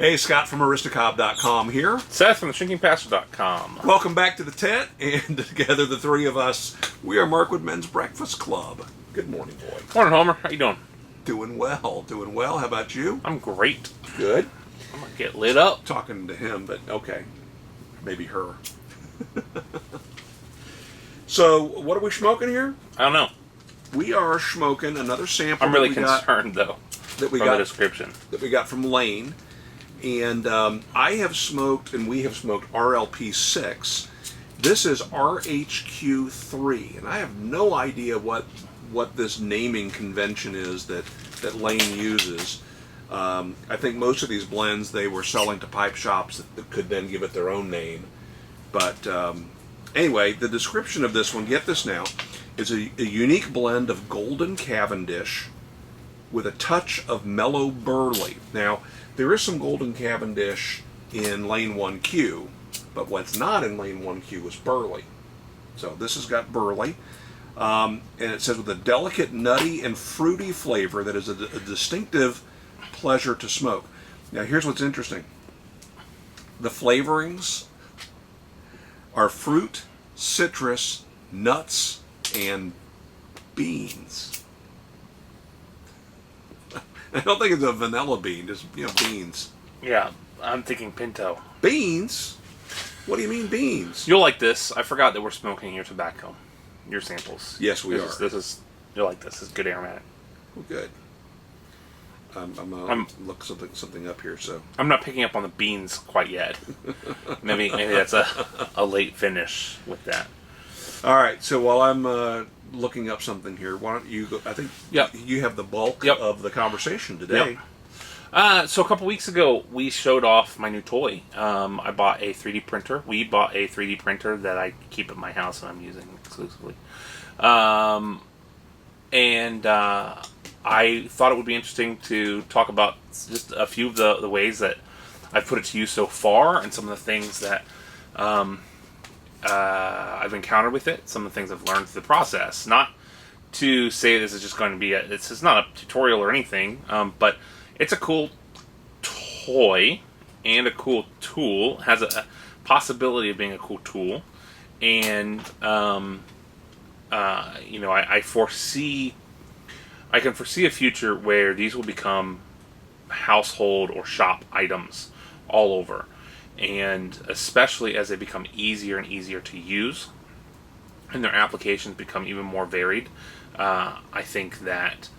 Hey, Scott from Aristocob.com here. Seth from ThinkingPastor.com. Welcome back to the tent, and together the three of us, we are Markwood Men's Breakfast Club. Good morning, boy. Morning, Homer. How you doing? Doing well, doing well. How about you? I'm great. Good. I'm gonna get lit up. Talking to him, but okay. Maybe her. So, what are we smoking here? I don't know. We are smoking another sample. I'm really concerned, though, that we from got, the description. That we got from Lane. And I have smoked, and we have smoked RLP6. This is RHQ3, and I have no idea what this naming convention is that Lane uses. I think most of these blends they were selling to pipe shops that could then give it their own name. But anyway, the description of this one, get this now, is a unique blend of golden Cavendish with a touch of mellow burley. Now, there is some golden Cavendish in Lane 1Q, but what's not in Lane 1Q is burley. So this has got burley, and it says with a delicate, nutty, and fruity flavor that is a distinctive pleasure to smoke. Now here's what's interesting. The flavorings are fruit, citrus, nuts, and beans. I don't think it's a vanilla bean, just beans. Yeah, I'm thinking Pinto. Beans? What do you mean beans? You'll like this. I forgot that we're smoking your tobacco, your samples. Yes, we are. You'll like this. It's good aromatic. Well, good. I'm gonna look something up here. So I'm not picking up on the beans quite yet. maybe that's a late finish with that. All right. So while I'm looking up something here, why don't you go? I think you have the bulk of the conversation today. Yep. So a couple weeks ago, we showed off my new toy. I bought a 3D printer. We bought a 3D printer that I keep at my house and I'm using exclusively. I thought it would be interesting to talk about just a few of the ways that I've put it to use so far and some of the things that I've encountered with it, some of the things I've learned through the process. Not to say this is just going to be this is not a tutorial or anything, but it's a cool toy and a cool tool. It has a possibility of being a cool tool, and I can foresee a future where these will become household or shop items all over. And especially as they become easier and easier to use and their applications become even more varied, I think that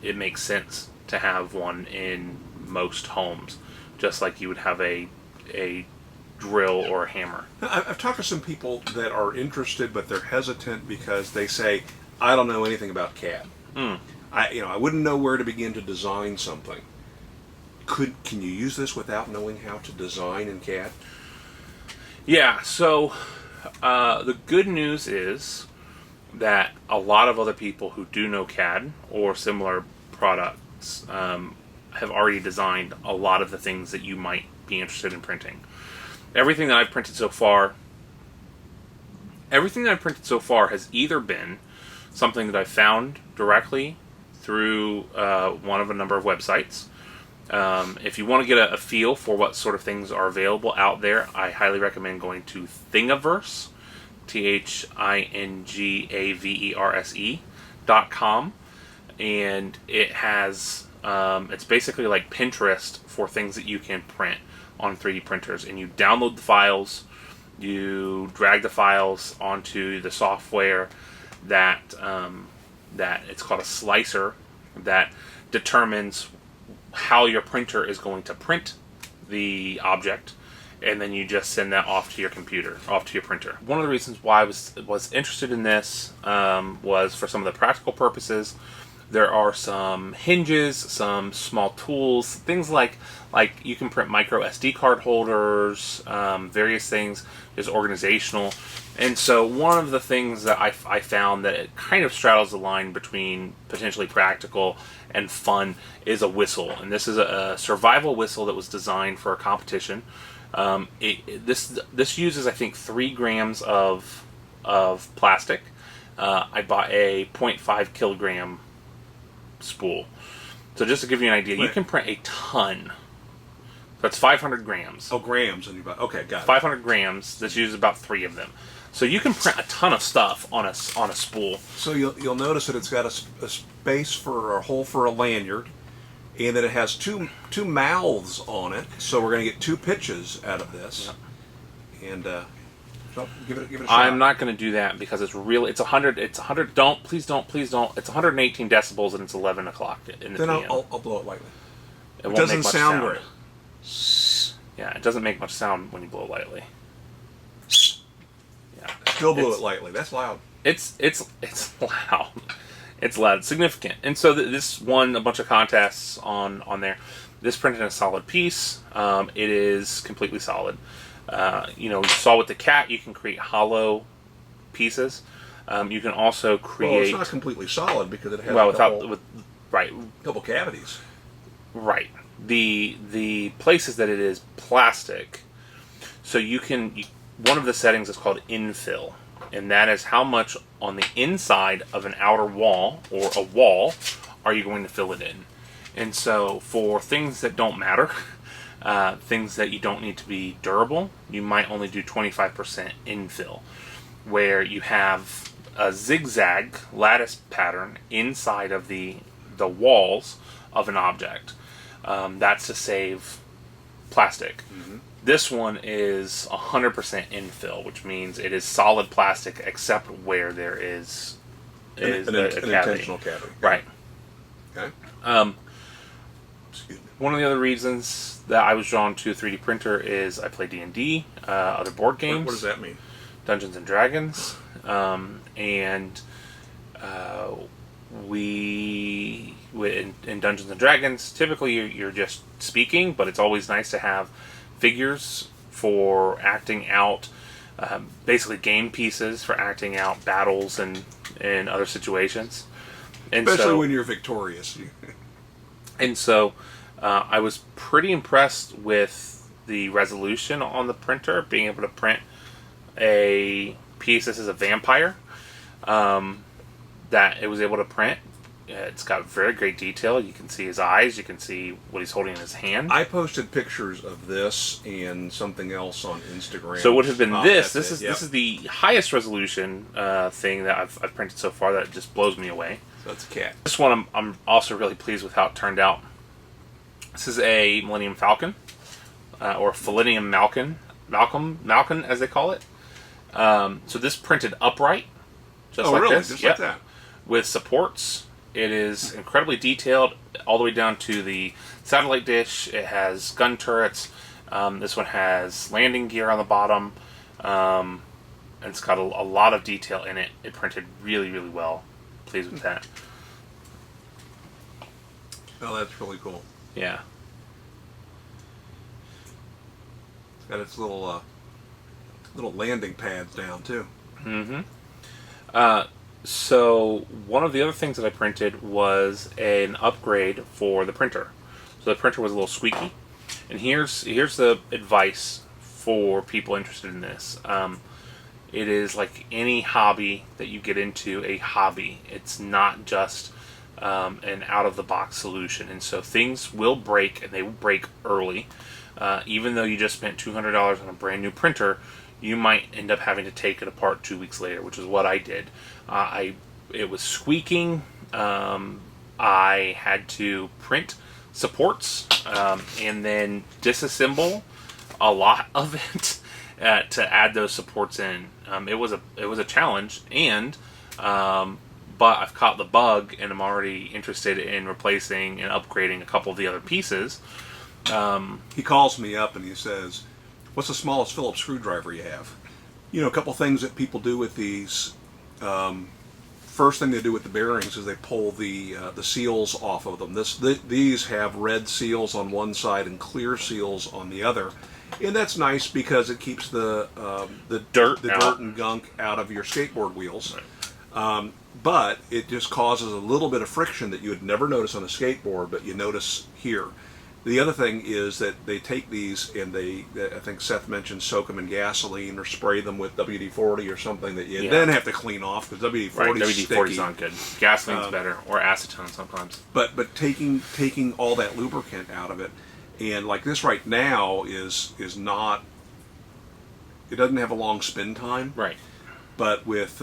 it makes sense to have one in most homes, just like you would have a drill or a hammer. I've talked to some people that are interested, but they're hesitant because they say, I don't know anything about CAD. I wouldn't know where to begin to design something. Can you use this without knowing how to design in CAD? Yeah, so the good news is that a lot of other people who do know CAD or similar products have already designed a lot of the things that you might be interested in printing. Everything that I've printed so far has either been something that I found directly through one of a number of websites. If you want to get a feel for what sort of things are available out there, I highly recommend going to Thingiverse, Thingaverse.com, and it has it's basically like Pinterest for things that you can print on 3D printers, and you download the files, you drag the files onto the software that it's called a slicer that determines how your printer is going to print the object, and then you just send that off to your computer, off to your printer. One of the reasons why I was interested in this was for some of the practical purposes. There are some hinges, some small tools, things like you can print micro SD card holders, various things, just organizational. And so one of the things that I found that it kind of straddles the line between potentially practical and fun is a whistle. And this is a survival whistle that was designed for a competition. This uses, I think, 3 grams of plastic. I bought a 0.5 kilogram spool. So just to give you an idea, you can print a ton That's 500 grams. Oh, grams. And okay, got it. 500 grams. This uses about 3 of them. So you can print a ton of stuff on a spool. So you'll notice that it's got a space for a hole for a lanyard, and that it has two mouths on it. So we're going to get 2 pitches out of this. Yep. And so give it a shot. I'm not going to do that because it's really, it's 100. It's 100. Please don't. It's 118 decibels and it's 11 o'clock in the then PM. I'll blow it lightly. It doesn't sound great. Yeah, it doesn't make much sound when you blow lightly. Yeah, still blew it lightly. That's loud. It's loud. It's loud, significant. And so this won a bunch of contests on there. This printed a solid piece. It is completely solid. You saw with the cat, you can create hollow pieces. You can also create. Well, it's not completely solid because it has right, couple cavities. Right. The places that it is plastic, so one of the settings is called infill, and that is how much on the inside of an outer wall or a wall are you going to fill it in. And so for things that don't matter, things that you don't need to be durable, you might only do 25% infill, where you have a zigzag lattice pattern inside of the walls of an object. That's to save plastic. Mm-hmm. This one is 100% infill, which means it is solid plastic except where there is an intentional cavity. Right. Okay. Excuse me. One of the other reasons that I was drawn to a 3D printer is I play D&D, other board games. What does that mean? Dungeons and Dragons, in Dungeons and Dragons, typically you're just speaking, but it's always nice to have figures for acting out, basically game pieces for acting out battles and other situations. And especially when you're victorious. And so I was pretty impressed with the resolution on the printer, being able to print a piece. This is a vampire that it was able to print. It's got very great detail. You can see his eyes. You can see what he's holding in his hand. I posted pictures of this and something else on Instagram. So it would have been this. This is the highest resolution thing that I've printed so far. That just blows me away. So it's a cat. This one I'm also really pleased with how it turned out. This is a Millennium Falcon, or Millennium Malcolm as they call it. So this printed upright, just like really? this. Just like that. With supports. It is incredibly detailed, all the way down to the satellite dish. It has gun turrets. This one has landing gear on the bottom. And it's got a lot of detail in it. It printed really, really well. Pleased with that. Oh, that's really cool. Yeah. It's got its little landing pads down, too. Mm-hmm. So one of the other things that I printed was an upgrade for the printer. So the printer was a little squeaky, and here's the advice for people interested in this. It is like any hobby that you get into, a hobby. It's not just an out-of-the-box solution, and so things will break, and they will break early. Even though you just spent $200 on a brand new printer, you might end up having to take it apart 2 weeks later, which is what I did. It was squeaking. I had to print supports and then disassemble a lot of it to add those supports in. It was a challenge, and but I've caught the bug, and I'm already interested in replacing and upgrading a couple of the other pieces. He calls me up and he says, "What's the smallest Phillips screwdriver you have?" A couple things that people do with these. First thing they do with the bearings is they pull the seals off of them. These have red seals on one side and clear seals on the other, and that's nice because it keeps the dirt and gunk out of your skateboard wheels. Right. But it just causes a little bit of friction that you would never notice on a skateboard, but you notice here. The other thing is that they take these and I think Seth mentioned, soak them in gasoline or spray them with WD-40 or something that you then have to clean off because WD-40 is sticky. WD-40 is not good. Gasoline's better, or acetone sometimes. But taking all that lubricant out of it, And like this right now is not. It doesn't have a long spin time. Right. But with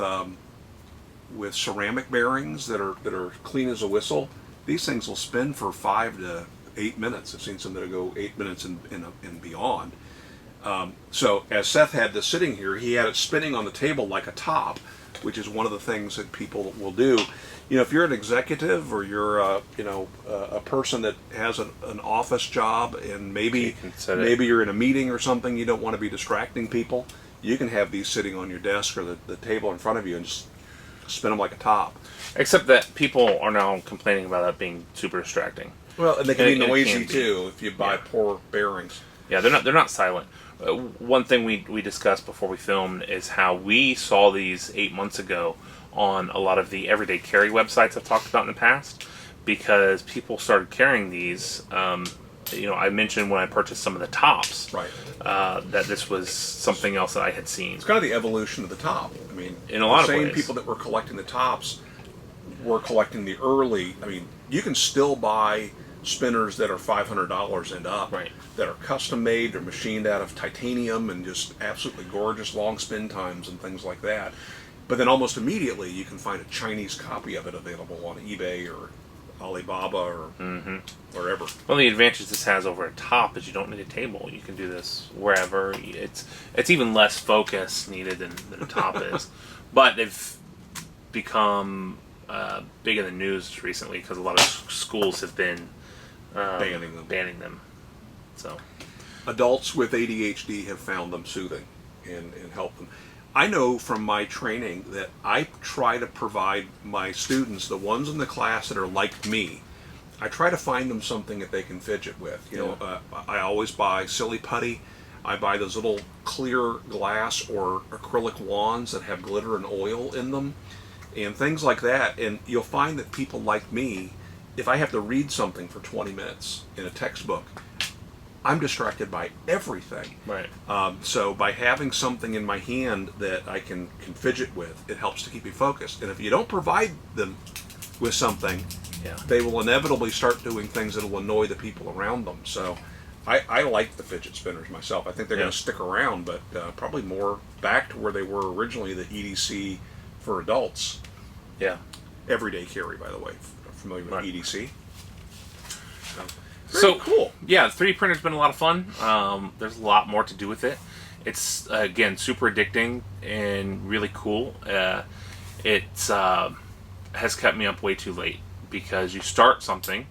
ceramic bearings that are clean as a whistle, these things will spin for 5 to 8 minutes. I've seen some that go 8 minutes and beyond. So as Seth had this sitting here, he had it spinning on the table like a top, which is one of the things that people will do. If you're an executive or you're a person that has an office job and maybe you're in a meeting or something, you don't want to be distracting people, you can have these sitting on your desk or the table in front of you and just spin them like a top. Except that people are now complaining about that being super distracting. Well, and they can be noisy too if you buy poor bearings. Yeah, they're not silent. One thing we discussed before we filmed is how we saw these 8 months ago on a lot of the everyday carry websites I've talked about in the past, because people started carrying these. I mentioned when I purchased some of the tops, right, that this was something else that I had seen. It's kind of the evolution of the top. I mean, in a lot of ways, the same people that were collecting the tops were collecting the early. I mean, you can still buy spinners that are $500 and up, right, that are custom made, they're machined out of titanium and just absolutely gorgeous long spin times and things like that. But then almost immediately you can find a Chinese copy of it available on eBay or Alibaba or wherever. Well, the advantage this has over a top is you don't need a table. You can do this wherever. It's even less focus needed than a top is. But they've become big in the news recently because a lot of schools have been banning them. So adults with ADHD have found them soothing and help them. I know from my training that I try to provide my students, the ones in the class that are like me, I try to find them something that they can fidget with. I always buy silly putty. I buy those little clear glass or acrylic wands that have glitter and oil in them and things like that. And you'll find that people like me, if I have to read something for 20 minutes in a textbook, I'm distracted by everything. Right. So by having something in my hand that I can fidget with, it helps to keep me focused. And if you don't provide them with something, they will inevitably start doing things that will annoy the people around them. So I like the fidget spinners myself. I think they're going to stick around, but probably more back to where they were originally, the EDC for adults. Yeah. Everyday carry, by the way. Familiar with EDC? So cool. Yeah, the 3D printer's been a lot of fun. There's a lot more to do with it. It's again super addicting and really cool. It has kept me up way too late because you start something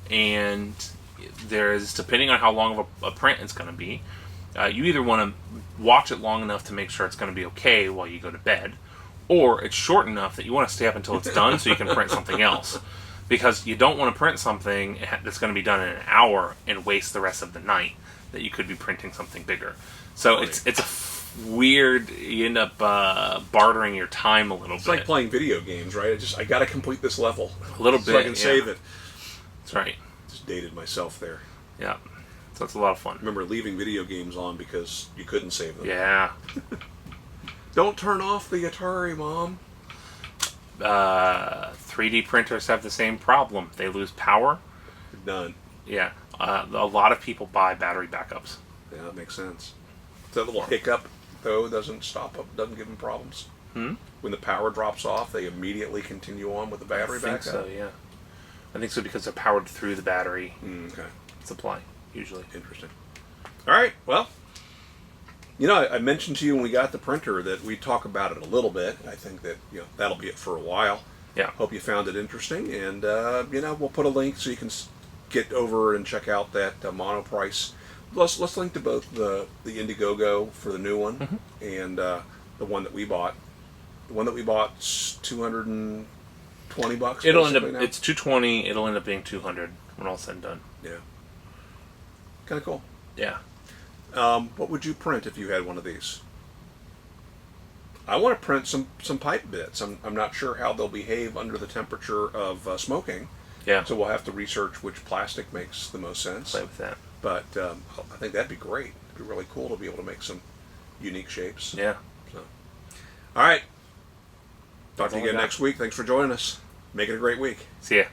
and there's, depending on how long of a print it's going to be, you either want to watch it long enough to make sure it's going to be okay while you go to bed, or it's short enough that you want to stay up until it's done so you can print something else. Because you don't want to print something that's going to be done in an hour and waste the rest of the night that you could be printing something bigger. So it's a weird, you end up bartering your time a little bit. It's like playing video games, right? I got to complete this level. A little bit, so I can save it. That's right. Just dated myself there. Yeah. So it's a lot of fun. I remember leaving video games on because you couldn't save them. Yeah. Don't turn off the Atari, Mom. 3D printers have the same problem. They lose power. Done. Yeah. A lot of people buy battery backups. Yeah, that makes sense. That little hiccup, though, doesn't give them problems. When the power drops off, they immediately continue on with the battery backup? I think so, yeah. I think so because they're powered through the battery supply, usually. Interesting. All right, well, I mentioned to you when we got the printer that we'd talk about it a little bit. I think that, that'll be it for a while. Yeah. Hope you found it interesting, and, we'll put a link so you can get over and check out that Monoprice. Let's link to both the Indiegogo for the new one and the one that we bought. The one that we bought's $220. It'll end up. Now. It's $220. It'll end up being $200 when all said and done. Yeah. Kind of cool. Yeah. What would you print if you had one of these? I want to print some pipe bits. I'm not sure how they'll behave under the temperature of smoking. Yeah. So we'll have to research which plastic makes the most sense. Play with that. But I think that'd be great. It'd be really cool to be able to make some unique shapes. Yeah. So, all right. Talk to you again next week. Thanks for joining us. Make it a great week. See ya.